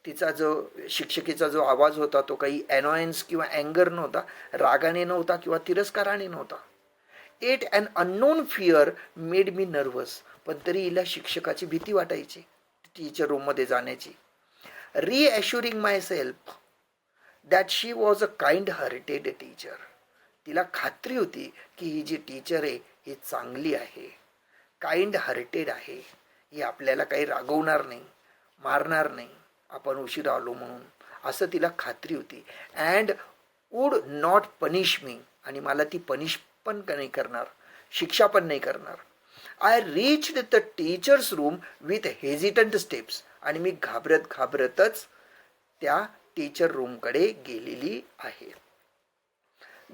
तिचा जो शिक्षकीचा जो आवाज होता तो काही अनॉयन्स किंवा अँगर नव्हता, रागाने नव्हता किंवा तिरस्काराने नव्हता. It an unknown fear made me nervous. पण तरी हिला शिक्षकाची भीती वाटायची टीचर रूममध्ये जाण्याची. reassuring myself that she was a kind hearted teacher. तिला खात्री होती की ही जी टीचर आहे ही चांगली आहे, काइंड हार्टेड आहे, ही आपल्याला काही रागवणार नाही, मारणार नाही आपण उशिरा आलो म्हणून, असं तिला खात्री होती. And would not punish me, आणि मला ती पनिश पण नाही करणार, शिक्षा पण नाही करणार. I reached the teachers room with hesitant steps, आणि मी घाबरतच त्या टीचर रूमकडे गेलेली आहे.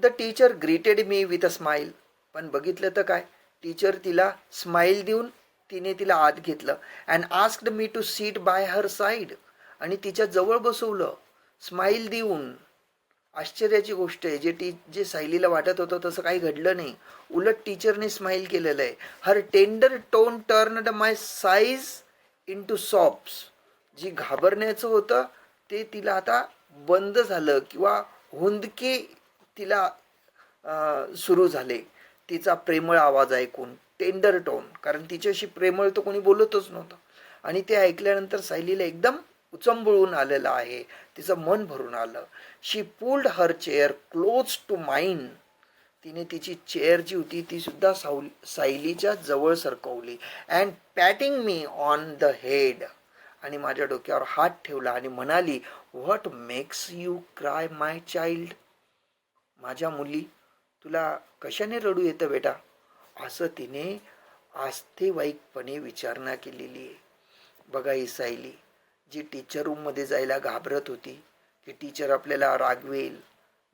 The teacher greeted me with a smile. पण बघितलं तर काय, टीचर तिला स्माइल देऊन तिने तिला आत घेतलं. And asked me to sit by her side, आणि तिच्या जवळ बसवलं स्माइल देऊन. आश्चर्याची गोष्ट आहे, जे सायलीला वाटत होतं तसं काही घडलं नाही, उलट टीचरने स्माइल केलेलं आहे. Her tender tone turned my size into soft. जी घाबरण्याचं होतं ते तिला आता बंद झालं, किंवा हुंदके तिला सुरू झाले तिचा प्रेमळ आवाज ऐकून. टेंडर टोन, कारण तिच्याशी प्रेमळ तर कोणी बोलतच नव्हतं, आणि ते ऐकल्यानंतर सायलीला एकदम उचंबळून आलेलं आहे, तिचं मन भरून आलं. She pulled her chair close to mine. तिने तिची चेअर जी होती ती सुद्धा सायलीच्या जवळ सरकवली. And patting me on the head, आणि माझ्या डोक्यावर हात ठेवला आणि म्हणाली, what makes you cry my child. माझ्या मुली, तुला कशाने रडू येतं बेटा, असं तिने आस्थेवाईकपणे विचारणा केलेली आहे. बघा ही सायली, जी टीचर रूममध्ये जायला घाबरत होती की टीचर आपल्याला रागवेल,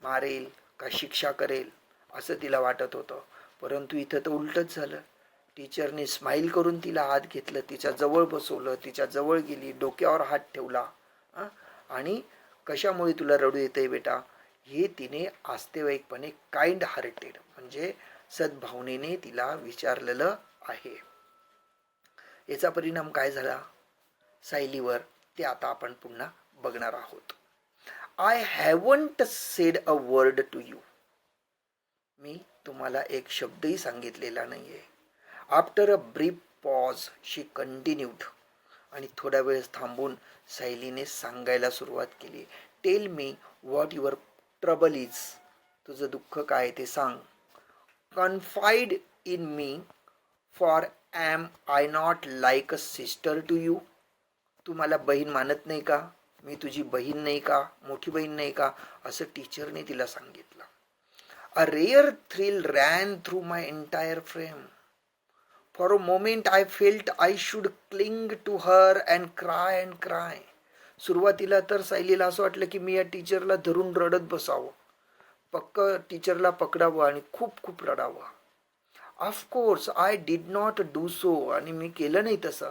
मारेल का शिक्षा करेल असं तिला वाटत होतं, परंतु इथं तर उलटच झालं. टीचरने स्माइल करून तिला हात घेतलं, तिच्या जवळ बसवलं, तिच्या जवळ गेली, डोक्यावर हात ठेवला, आणि कशामुळे तुला रडू येतंय बेटा, हे तिने आस्थेवाईकपणे, काइंड हार्टेड म्हणजे सद्भावनेने तिला विचारलेलं आहे. याचा परिणाम काय झाला सायलीवर ते आता आपण पुन्हा बघणार आहोत. I haven't said a word to you. मी तुम्हाला एक शब्दही सांगितलेला नाहीये. After a brief pause she continued. आणि थोड्या वेळ थांबून सायलीने सांगायला सुरुवात केली. Tell me what your trouble is. तुझं दुःख काय ते सांग. Confide in me, for am I not like a sister to you. तू मला बहीण मानत नाही का? मी तुझी बहीण नाही का? मोठी बहीण नाही का? असं टीचरने तिला सांगितलं. A rare thrill ran through my entire frame. For a moment I felt I should cling to her and cry and cry. सुरुवातीला तर सायलीला असं वाटलं की मी या टीचरला धरून रडत बसावं, पक्क टीचरला पकडावं आणि खूप खूप रडावं. Of course I did not do so, आणि मी केलं नाही तसं.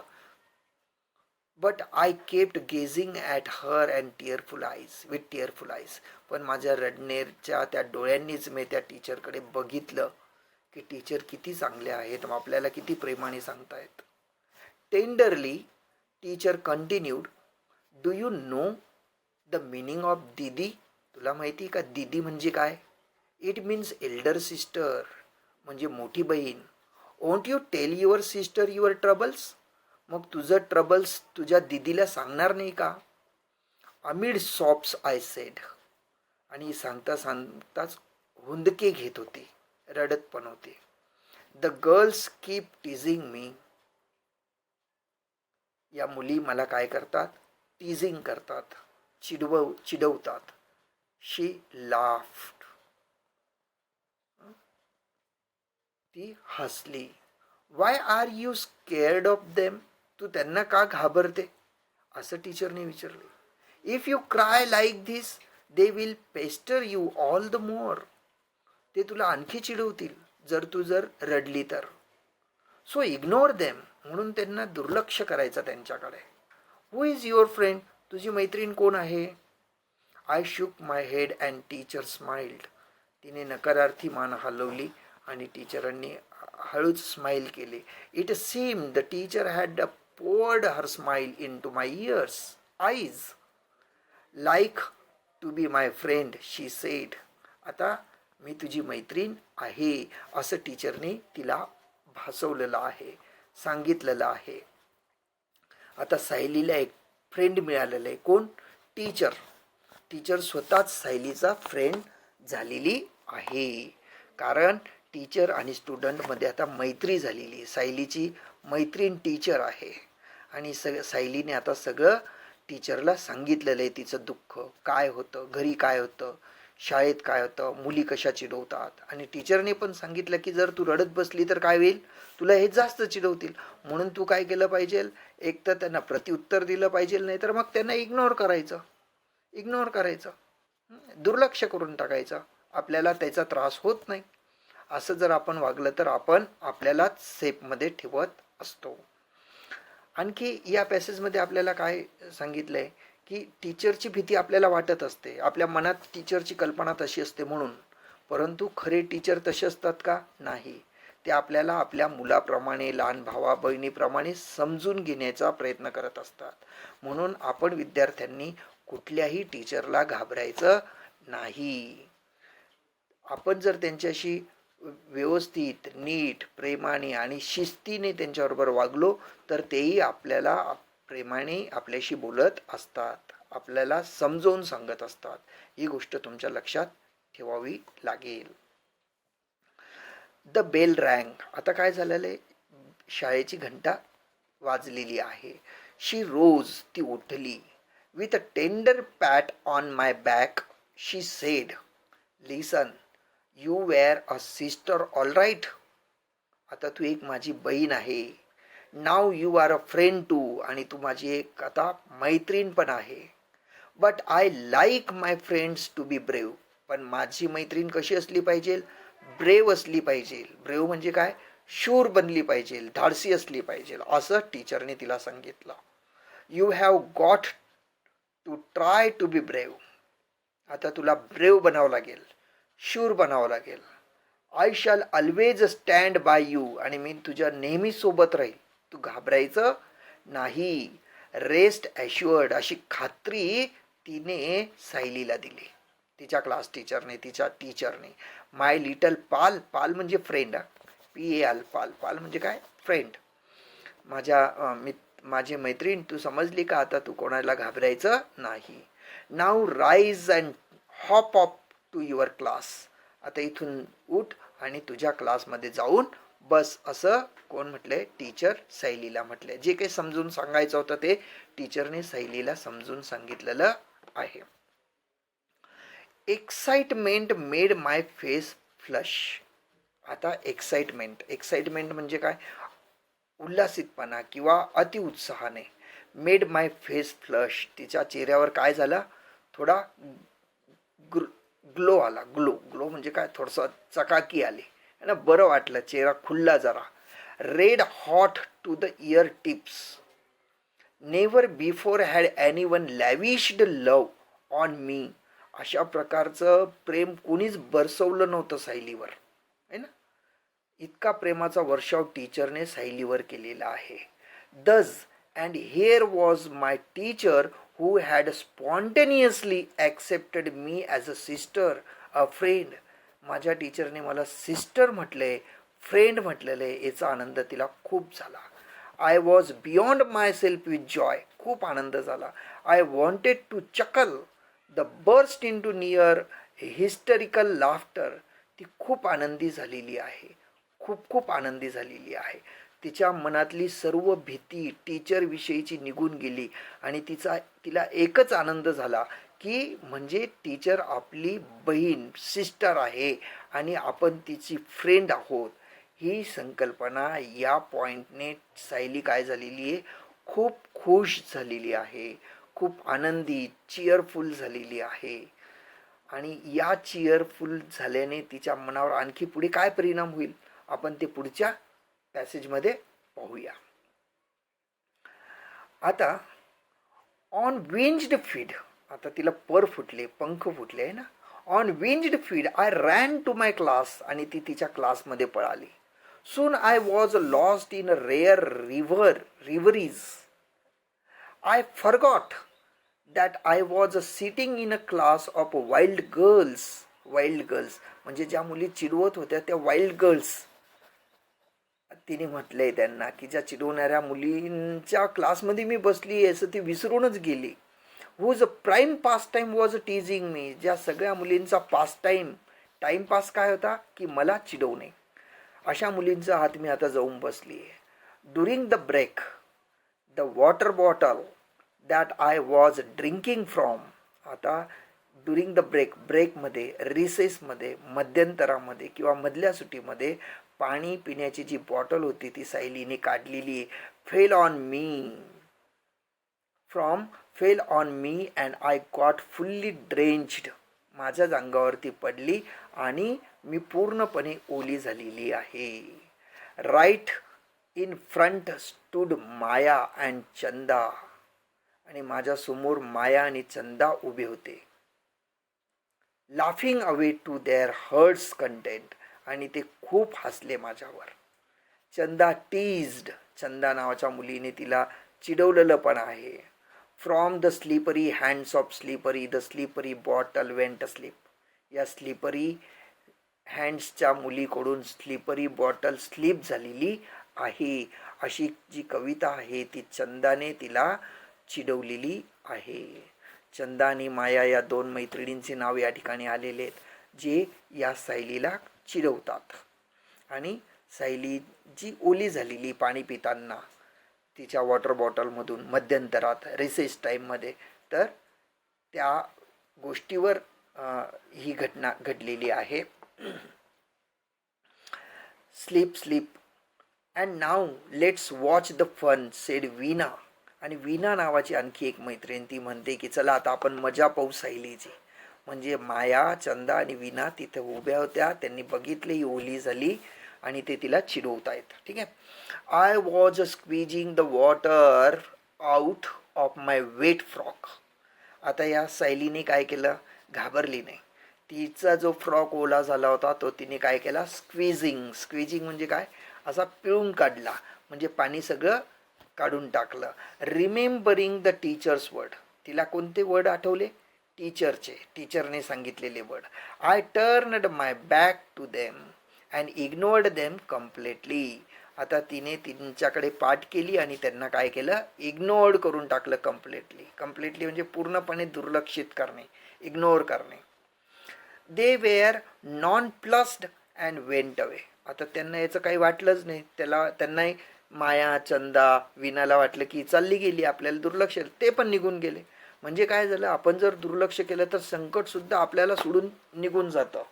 But I kept gazing at her and tearful eyes, with tearful eyes. पण माझ्या रडनेरच्या त्या डोळ्यांनीच मी त्या टीचरकडे बघितलं की टीचर किती चांगले आहेत, आपल्याला किती प्रेमाने सांगतायत. Tenderly teacher continued, do you know the meaning of दीदी. तुला माहिती का दीदी म्हणजे काय? इट मीन्स एल्डर सिस्टर, म्हणजे मोठी बहीण. Won't you tell your sister your troubles. मग तुझं ट्रबल्स तुझ्या दीदीला सांगणार नाही का? Amid sobs I said. आणि सांगता सांगताच हुंदके घेत होते, रडत पण होते. The girls keep teasing me. या मुली मला काय करतात? टीझिंग करतात, चिडवतात. शी लाफ्ड. ती हसली. Why are you scared of them. तू त्यांना का घाबरते? असं टीचरने विचारले. If you cry like this they will pester you all the more. ते तुला आणखी चिडवतील जर रडली तर. So ignore them. म्हणून त्यांना दुर्लक्ष करायचं त्यांच्याकडे. Who is your friend. तुझी मैत्रीण कोण आहे? I shook my head and teacher smiled. तिने नकारार्थी मान हलवली आणि टीचरांनी हळूच स्माईल केली. It seem the teacher had poured her smile into my eyes. Like to be my friend, she said. आता मी तुझी मैत्रीण आहे असं टीचरने तिला भासवलेलं आहे, सांगितलेलं आहे. आता सायलीला एक फ्रेंड मिळालेलं आहे. कोण? टीचर. टीचर स्वतःच सायलीचा फ्रेंड झालेली आहे. कारण टीचर आणि स्टुडंटमध्ये आता मैत्री झालेली. सायलीची मैत्रीण टीचर आहे आणि सायलीने आता सगळं टीचरला सांगितलेलं आहे. तिचं दुःख काय होतं, घरी काय होतं, शाळेत काय होतं, मुली कशा चिडवतात. आणि टीचरने पण सांगितलं की जर तू रडत बसली तर काय होईल, तुला हे जास्त चिडवतील. म्हणून तू काय केलं पाहिजे, एक तर त्यांना प्रत्युत्तर दिलं पाहिजे, नाही तर मग त्यांना इग्नोर करायचं, दुर्लक्ष करून टाकायचं. आपल्याला त्याचा त्रास होत नाही. असं जर आपण वागलं तर आपण आपल्यालाच सेफमध्ये ठेवत असतो. आणखी या पॅसेजमध्ये आपल्याला काय सांगितलंय की टीचरची भीती आपल्याला वाटत असते, आपल्या मनात टीचरची कल्पना तशी असते म्हणून. परंतु खरे टीचर तसे असतात का? नाही. ते आपल्याला आपल्या मुलाप्रमाणे, लहान भावा बहिणीप्रमाणे समजून घेण्याचा प्रयत्न करत असतात. म्हणून आपण विद्यार्थ्यांनी कुठल्याही टीचरला घाबरायचं नाही. आपण जर त्यांच्याशी व्यवस्थित, नीट, प्रेमाने आणि शिस्तीने त्यांच्याबरोबर वागलो तर तेही आपल्याला प्रेमाने आपल्याशी बोलत असतात, आपल्याला समजावून सांगत असतात. ही गोष्ट तुमच्या लक्षात ठेवावी लागेल. द बेल रँग. आता काय झालेलं आहे, शाळेची घंटा वाजलेली आहे. शी रोज. ती उठली. With a tender pat on my back she said, listen, you were a sister all right. आता तू एक माझी बहीण आहे. Now you are a friend too. आणि तू माझी एक आता मैत्रीण पण आहे. But I like my friends to be brave. पण माझी मैत्रीण कशी असली पाहिजे? ब्रेव असली पाहिजे. ब्रेव म्हणजे काय? शूर बनली पाहिजे, धाडसी असली पाहिजे, असं टीचरने तिला सांगितलं. You have got to try to be brave. आता तुला ब्रेव बनावं लागेल, शूर बनावं लागेल. I shall always stand by you. आणि मी तुझ्या नेहमी सोबत राहील, तू घाबरायचं नाही. Rest assured. अशी खात्री तिने सायलीला दिली, तिच्या क्लास टीचरने, तिच्या टीचरने. माय लिटल पाल. पाल म्हणजे फ्रेंड. PAL, पाल. पाल म्हणजे काय? फ्रेंड. माझी मैत्रीण, तू समजली का? आता तू कोणाला घाबरायचं नाही. Now rise and hop up to your class. आता इथून उठ आणि तुझ्या क्लासमध्ये जाऊन बस, असं कोण म्हटलंय? टीचर सायलीला म्हटलंय. जे काही समजून सांगायचं होतं ते टीचरने सायलीला समजून सांगितलेलं आहे. एक्साइटमेंट मेड माय फेस फ्लश. आता एक्साइटमेंट म्हणजे काय? उल्हासितपणा किंवा अतिउत्साहाने. मेड माय फेस फ्लश, तिच्या चेहऱ्यावर काय झालं? थोडा ग्लो आला. ग्लो म्हणजे काय? थोडंसं चकाकी आली ना, बरं वाटलं, चेहरा खुलला जरा. Red hot to the ear tips. Never before had anyone lavished love on me. अशा प्रकारचं प्रेम कोणीच बरसवलं नव्हतं सायलीवर, है ना. इतका प्रेमाचा वर्षाव टीचरने सायलीवर केलेला आहे. दस and here was my teacher who had spontaneously accepted me as a sister, a friend. माझ्या टीचरने मला सिस्टर म्हटले, फ्रेंड म्हटलेले, याचा आनंद तिला खूप झाला. I was beyond myself with joy. खूप आनंद झाला. I wanted to chuckle the burst into near hysterical laughter. ती खूप आनंदी झालेली आहे, खूप आनंदी झालेली आहे. तिच्या मनातली सर्व भीती टीचरविषयीची निघून गेली आणि तिला एकच आनंद झाला की म्हणजे टीचर आपली बहीण, सिस्टर आहे आणि आपण तिची फ्रेंड आहोत. ही संकल्पना या पॉईंटने सायली काय झालेली आहे? खूप खुश झालेली आहे, खूप आनंदी, चिअरफुल झालेली आहे. आणि या चिअरफुल झाल्याने तिच्या मनावर आणखी पुढे काय परिणाम होईल आपण ते पुढच्या पॅसेजमध्ये पाहूया. आता ऑन विंज्ड फीड, आता तिला पर फुटले, पंख फुटले आहे ना. On winged feet I ran to my class, आणि ती तिच्या क्लासमध्ये पळाली. Soon I was lost in rare reveries. I forgot that I was sitting in a class of wild girls. Wild girls म्हणजे ज्या मुली चिडवत होत्या त्या वाईल्ड गर्ल्स. तिने म्हटलंय त्यांना की ज्या चिडवणाऱ्या मुलींच्या क्लासमध्ये मी बसली असं ती विसरूनच गेली. Whose prime pastime was teasing me. ज्या सगळ्या मुलींचा टाईमपास काय होता? की मला चिडवणे. अशा मुलींचा हात मी आता जाऊन बसली आहे. During the break the water bottle that I was drinking from. आता ड्युरिंग द ब्रेकमध्ये, रिसेसमध्ये, मध्यंतरामध्ये किंवा मधल्या सुट्टीमध्ये पाणी पिण्याची जी बॉटल होती ती सायलीने काढलेली. Fell on me and I got fully drenched. माझ्या अंगावरती पडली आणि मी पूर्णपणे ओली झालेली आहे. Right in front stood Maya and Chanda. आणि माझ्या समोर माया आणि चंदा उभे होते. Laughing away to their hearts content. आणि ते खूप हसले माझ्यावर. चंदा टीज्ड. चंदा नावाच्या मुलीने तिला चिडवलेलं पण आहे. From the slippery hands of slippery the slippery bottle went slip. या स्लिपरी हँड्सच्या मुलीकडून स्लिपरी बॉटल स्लिप झालेली आहे. अशी जी कविता आहे ती चंदाने तिला चिडवलेली आहे. चंदा आणि माया या दोन मैत्रिणींचे नाव या ठिकाणी आलेले आहेत जे या सायलीला चिडवतात. आणि सायली जी ओली झालेली पाणी पिताना तिच्या वॉटर बॉटलमधून मध्यंतरात रिसेस टाईममध्ये, तर त्या गोष्टीवर ही घटना घडलेली आहे. Sleep and now let's watch the fun said Veena. आणि वीना नावाची आणखी एक मैत्रीण ती म्हणते की चला आता आपण मजा पाहू सायलीची. म्हणजे माया, चंदा आणि वीणा तिथे उभ्या होत्या. त्यांनी बघितली ही ओली झाली आणि ते तिला चिडवतायत. ठीक आहे. I was squeezing the water out of my wet frock. आता या सायलीने काय केलं? घाबरली नाही. तिचा जो फ्रॉक ओला झाला होता तो तिने काय केला? स्क्वीजिंग म्हणजे काय? असा पिळून काढला, म्हणजे पाणी सगळं काढून टाकलं. Remembering the teacher's word. तिला कोणते वर्ड आठवले? टीचरने सांगितलेले word. I turned my back to them and ignored them completely. आता तिने त्यांच्याकडे पाठ केली आणि त्यांना काय केलं? इग्नोर्ड करून टाकलं कम्प्लिटली म्हणजे पूर्णपणे दुर्लक्षित करणे, इग्नोर करणे. They were non plussed and went away. आता त्यांना याचं काही वाटलंच नाही. त्यांनाही माया, चंदा, विनाला वाटलं की चालली गेली, आपल्याला दुर्लक्ष, ते पण निघून गेले. म्हणजे काय झालं, आपण जर दुर्लक्ष केलं तर संकट सुद्धा आपल्याला सोडून निघून जातं.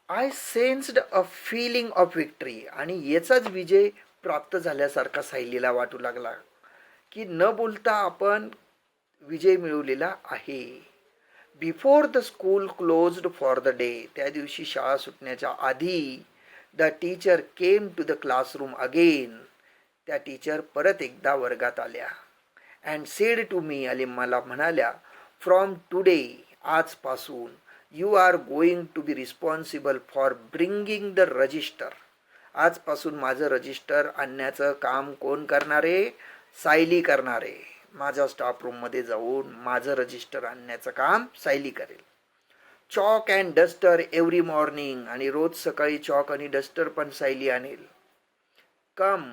I sensed a feeling of victory. आणि याचाच विजय प्राप्त झाल्यासारखा सायलीला वाटू लागला की न बोलता आपण विजय मिळवलेला आहे. Before the school closed for the day. त्या दिवशी शाळा सुटण्याच्या आधी the teacher came to the classroom again. त्या टीचर परत एकदा वर्गात आल्या. And said to me. आणि मला म्हणाल्या, फ्रॉम टुडे, आजपासून, you are going to be responsible for bringing the register. आजपासून माझं रजिस्टर आणण्याचं काम कोण करणारे? सायली करणारे. माझ्या स्टाफ रूममध्ये जाऊन माझं रजिस्टर आणण्याचं काम सायली करेल. Chalk and duster every morning. आणि रोज सकाळी चॉक आणि डस्टर पण सायली आणेल. कम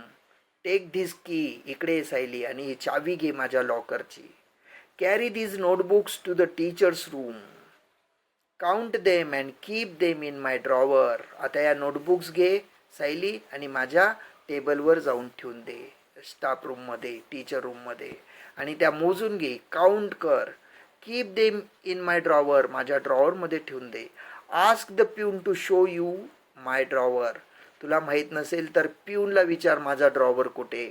टेक धिस की. इकडे सायली, आणि ही चावी घे माझ्या लॉकरची. Carry these notebooks to the teachers room. Count them and keep them in my drawer. आता या नोटबुक्स घे सायली आणि माझ्या टेबलवर जाऊन ठेवून दे, स्टाफ रूममध्ये, टीचर रूममध्ये. आणि त्या मोजून घे, काउंट कर. Keep them in my drawer. माझ्या ड्रॉवरमध्ये ठेवून दे. Ask the peon to show you my drawer. तुला माहीत नसेल तर प्यूनला विचार माझा ड्रॉवर कुठे.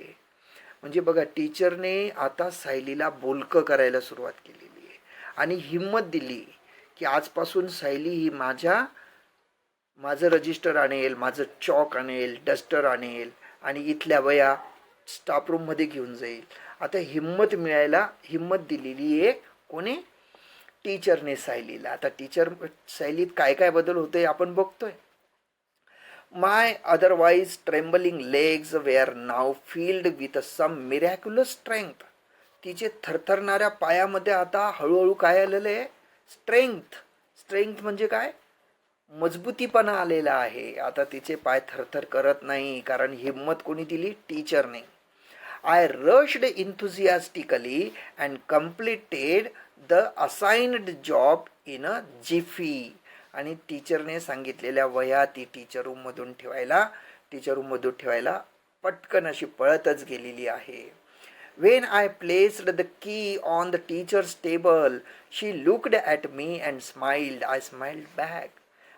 म्हणजे बघा, टीचरने आता सायलीला बोलकं करायला सुरुवात केलेली आहे आणि हिंमत दिली की आजपासून सायली ही माझं रजिस्टर आणेल, माझं चॉक आणेल, डस्टर आणेल आणि इथल्या वया स्टाफ रूममध्ये घेऊन जाईल. आता हिंमत दिलेली आहे कोणी? टीचरने सायलीला. आता सायलीत काय काय बदल होतोय आपण बघतोय. My otherwise trembling legs were now filled with some miraculous strength. तिचे थरथरणाऱ्या पायामध्ये आता हळूहळू काय आलेलं आहे? स्ट्रेंथ म्हणजे काय? मजबूतीपणा आलेला आहे. आता तिचे पाय थरथर करत नाही, कारण हिंमत कोणी दिली? टीचरने. I rushed enthusiastically and completed the assigned job in a jiffy. आणि टीचरने सांगितलेल्या वह्या ती टीचर रूममधून ठेवायला पटकन अशी पळतच गेलेली आहे. When I placed the key on the teachers table, she looked at me and smiled. I smiled back.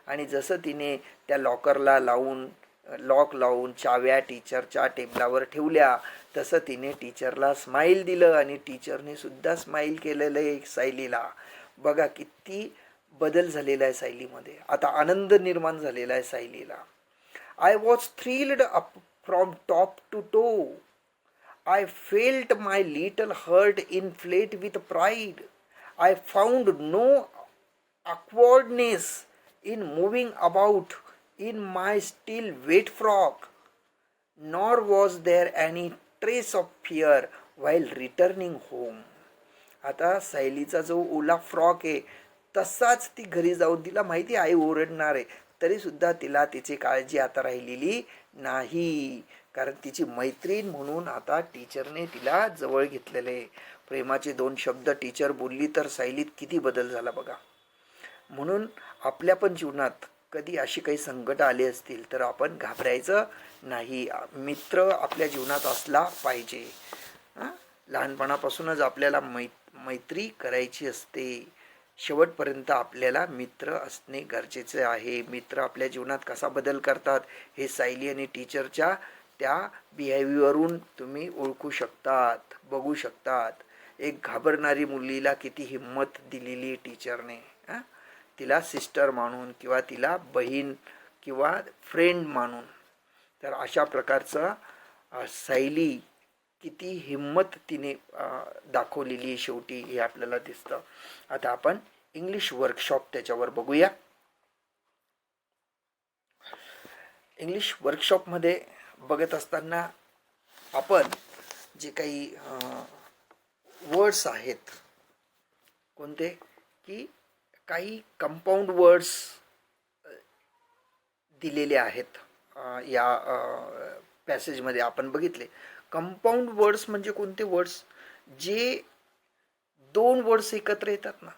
आणि जसं तिने त्या लॉकरला लॉक लावून चाव्या टीचरच्या टेबलावर ठेवल्या, तसं तिने टीचरला स्माइल दिलं आणि टीचरने सुद्धा स्माइल केलेलं आहे सायलीला. बघा किती बदल झालेला आहे सायलीमध्ये. आता आनंद निर्माण झालेला आहे सायलीला. I was thrilled up from top to toe. I felt my little heart inflate with pride. I found no awkwardness in moving about in my still wet frock, nor was there any trace of fear while returning home. आता सायलीचा जो ओला फ्रॉक आहे तसाच ती घरी जाऊन, तिला माहिती आई ओरडणार आहे, तरी सुद्धा तिला तिची काळजी आता राहिलेली नाही, कारण तिची मैत्रीण म्हणून आता टीचरने तिला जवळ घेतलेले. प्रेमाचे 2 शब्द टीचर बोलली तर सायलीत किती बदल झाला बघा. म्हणून आपल्या पण जीवनात कधी अशी काही संकट आली असतील तर आपण घाबरायचं नाही. मित्र आपल्या जीवनात असला पाहिजे. लहानपणापासूनच आपल्याला मैत्री करायची असते. शेवटपर्यंत आपल्याला मित्र असणे गरजेचे आहे. मित्र आपल्या जीवनात कसा बदल करतात हे सायली आणि टीचरच्या त्या बिहेवियरवरून तुम्ही ओळखू शकतात, बघू शकतात. एक घाबरणारी मुलीला किती हिंमत दिलेली टीचरने, तिला सिस्टर मानून किंवा तिला बहीण किंवा फ्रेंड मानून. तर अशा प्रकारचं सायली किती हिंमत तिने दाखवलेली शेवटी हे आपल्याला दिसतं. आता आपण इंग्लिश वर्कशॉप त्याच्यावर बघूया. इंग्लिश वर्कशॉपमध्ये बघत असताना आपण जे काही वर्ड्स आहेत, कोणते की काही कंपाऊंड वर्ड्स दिलेले आहेत या पॅसेजमध्ये आपण बघितले. कंपाऊंड वर्ड्स म्हणजे कोणते वर्ड्स? जे 2 वर्ड्स एकत्र येतात ना,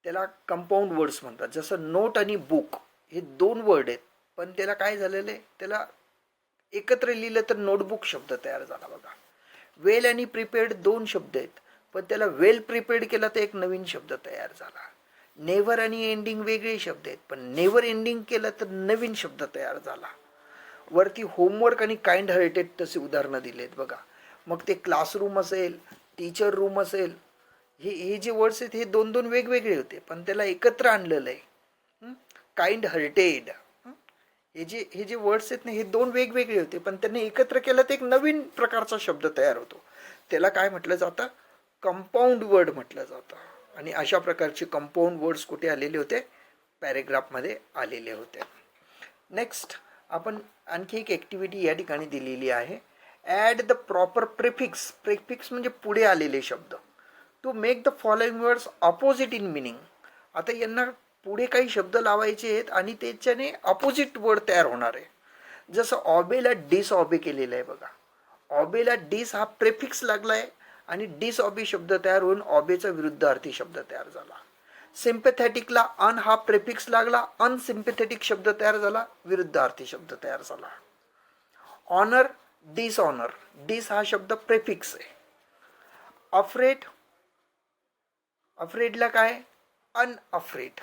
त्याला कंपाऊंड वर्ड्स म्हणतात. जसं नोट आणि बुक हे दोन वर्ड आहेत, पण त्याला काय झालेलं आहे, त्याला एकत्र लिहिलं तर नोटबुक शब्द तयार झाला बघा. वेल आणि प्रिपेअर्ड दोन शब्द आहेत, पण त्याला वेल प्रिपेअर्ड केला तर एक नवीन शब्द तयार झाला. नेव्हर आणि एंडिंग वेगळे शब्द आहेत, पण नेव्हर एंडिंग केलं तर नवीन शब्द तयार झाला. वरती होमवर्क आणि काइंड हार्टेड तसे उदाहरणं दिलेत बघा. मग ते क्लासरूम असेल, टीचर रूम असेल, हे जे वर्ड्स आहेत हे दोन दोन वेगवेगळे होते, पण त्याला एकत्र आणलेलं आहे. काइंड हार्टेड हे जे वर्ड्स आहेत ना, हे दोन वेगवेगळे होते, पण त्यांनी एकत्र केलं तर एक नवीन प्रकारचा शब्द तयार होतो. त्याला काय म्हटलं जातं, कंपाऊंड वर्ड म्हटलं जातं. आणि अशा प्रकारचे कंपाऊंड वर्ड्स कुठे आलेले होते, पॅरेग्राफमध्ये आलेले होते. नेक्स्ट आपण आणखी एक ॲक्टिव्हिटी या ठिकाणी दिलेली आहे. Add the proper prefix. Prefix म्हणजे पुढे आलेले शब्द. To make the following words opposite in meaning. आता यांना पुढे काही शब्द लावायचे आहेत आणि त्याच्याने अपोजिट वर्ड तयार होणार आहे. जसं ऑबेला डिसऑबे केलेलं आहे बघा. ऑबेला डिस हा प्रेफिक्स लागला आहे आणि डिसऑबे शब्द तयार होऊन ऑबेचा विरुद्धार्थी शब्द तयार झाला. सिम्पॅथेटिकला अन हा प्रेफिक्स लागला, अनसिम्पॅथेटिक शब्द तयार झाला, विरुद्धार्थी शब्द तयार झाला. ऑनर डिसऑनर, डिस हा शब्द प्रेफिक्स आहे. अफ्रेड, अफ्रेडला काय, अनअफ्रेड,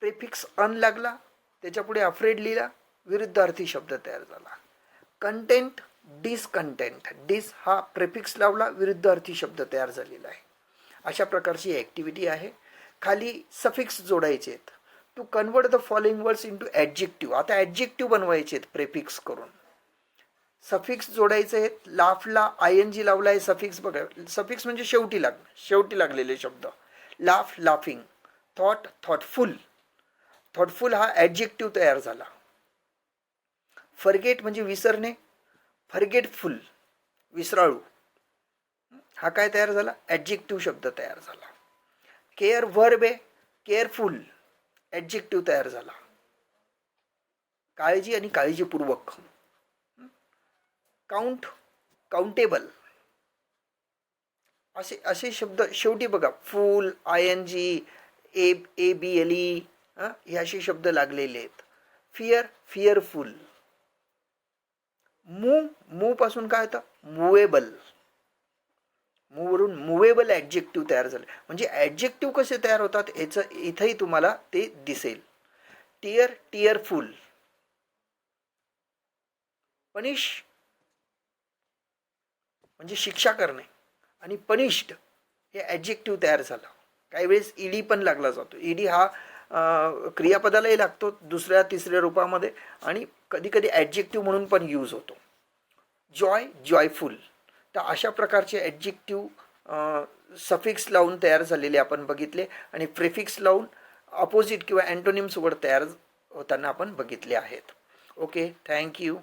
प्रेफिक्स अन लागला, त्याच्यापुढे अफ्रेड लिहिला, विरुद्धार्थी शब्द तयार झाला. कंटेंट डिसकंटेंट, डिस हा प्रेफिक्स लावला, विरुद्धार्थी शब्द तयार झालेला आहे. अशा प्रकारची ॲक्टिव्हिटी आहे. खाली सफिक्स जोडायचे आहेत. To convert the following words into adjective. आता ॲडजेक्टिव्ह बनवायचे आहेत प्रेफिक्स करून. सफिक्स जोडायचे आहेत. लाफला ING लावला आहे सफिक्स बघा. सफिक्स म्हणजे शेवटी लागलेले शब्द. Laugh laughing, thought thoughtful, thoughtful हा ॲडजेक्टिव्ह तयार झाला. फरगेट म्हणजे विसरणे, फरगेटफुल विसराळू हा काय तयार झाला, ॲडजेक्टिव्ह शब्द तयार झाला. केअर व्हर्ब आहे, केअरफुल ॲडजेक्टिव्ह तयार झाला. काळजी आणि काळजीपूर्वक. काउंट काउंटेबल असे शब्द शेवटी बघा. फुल ING ABLE हे असे शब्द लागलेले आहेत. Fear fearful. मूव पासून काय होतं, मुवेबल, मूववरून मुवेबल ॲडजेक्टिव्ह तयार झाले. म्हणजे ॲडजेक्टिव्ह कसे तयार होतात याचं इथंही तुम्हाला ते दिसेल. टिअर टिअरफुल. पनिश म्हणजे शिक्षा करणे आणि पनिश्ड हे ॲडजेक्टिव्ह तयार झालं. काही वेळेस ED पण लागला जातो. ED हा क्रियापदालाही लागतो दुसऱ्या तिसऱ्या रूपामध्ये आणि कधी कधी ॲडजेक्टिव्ह म्हणून पण यूज होतो. Joy joyful. तर अशा प्रकारचे ॲडजेक्टिव्ह सफिक्स लावून तयार झालेले आपण बघितले आणि प्रेफिक्स लावून अपोजिट किंवा अँटोनिम्स वर्ड तयार होताना आपण बघितले आहेत. Okay, thank you.